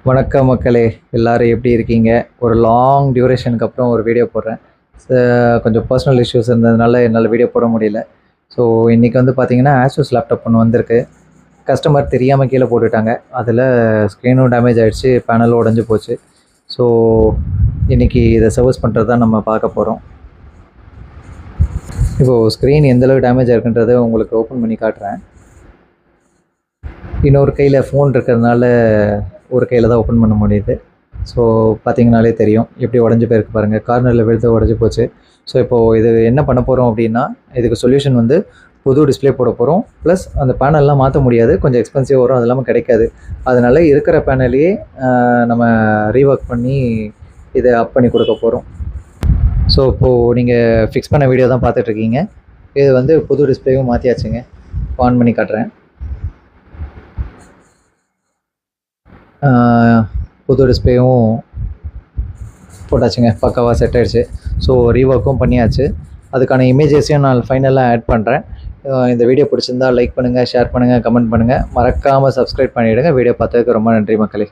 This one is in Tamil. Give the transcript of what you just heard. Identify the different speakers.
Speaker 1: வணக்கம் மக்களே, எல்லாரும் எப்படி இருக்கீங்க? ஒரு லாங் டியூரேஷனுக்கு அப்புறம் ஒரு வீடியோ போடுறேன். கொஞ்சம் பர்சனல் இஷ்யூஸ் இருந்ததுனால என்னால் வீடியோ போட முடியல. ஸோ இன்றைக்கி வந்து பார்த்தீங்கன்னா ஆசூஸ் லேப்டாப் ஒன்று வந்திருக்கு. கஸ்டமர் தெரியாமல் கீழே போட்டுட்டாங்க. அதில் ஸ்க்ரீனும் டேமேஜ் ஆகிடுச்சு, பேனலும் உடஞ்சி போச்சு. ஸோ இன்றைக்கி இதை சர்வீஸ் பண்ணுறது தான் நம்ம பார்க்க போகிறோம். இப்போது ஸ்க்ரீன் எந்தளவு டேமேஜ் ஆகிருக்குன்றதை உங்களுக்கு ஓப்பன் பண்ணி காட்டுறேன். இன்னொரு கையில் ஃபோன் இருக்கிறதுனால ஒரு கையில் தான் ஓப்பன் பண்ண முடியுது. ஸோ பார்த்தீங்கனாலே தெரியும் எப்படி உடஞ்சி போயிருக்கு பாருங்கள். கார்னரில் விழுந்து உடஞ்சி போச்சு. ஸோ இப்போது இது என்ன பண்ண போகிறோம் அப்படின்னா, இதுக்கு சொல்யூஷன் வந்து புது டிஸ்பிளே போட போகிறோம். ப்ளஸ் அந்த பேனல்லாம் மாற்ற முடியாது, கொஞ்சம் எக்ஸ்பென்சிவ் வரும், அது இல்லாமல் கிடைக்காது. அதனால் இருக்கிற பேனலையே நம்ம ரீஒர்க் பண்ணி இதை அப் பண்ணி கொடுக்க போகிறோம். ஸோ இப்போது நீங்கள் ஃபிக்ஸ் பண்ண வீடியோ தான் பார்த்துட்ருக்கீங்க. இது வந்து புது டிஸ்பிளேவும் மாற்றியாச்சுங்க. ஆன் பண்ணி காட்டுறேன். புது டிஸ்பிளேயும் போட்டாச்சுங்க, பக்காவாக செட் ஆகிடுச்சு. ஸோ ரீஒர்க்கும் பண்ணியாச்சு. அதுக்கான இமேஜஸையும் நான் ஃபைனலாக ஆட் பண்ணுறேன். இந்த வீடியோ பிடிச்சிருந்தால் லைக் பண்ணுங்கள், ஷேர் பண்ணுங்கள், கமெண்ட் பண்ணுங்கள். மறக்காமல் சப்ஸ்கிரைப் பண்ணிவிடுங்க. வீடியோ பார்த்ததுக்கு ரொம்ப நன்றி மக்களே.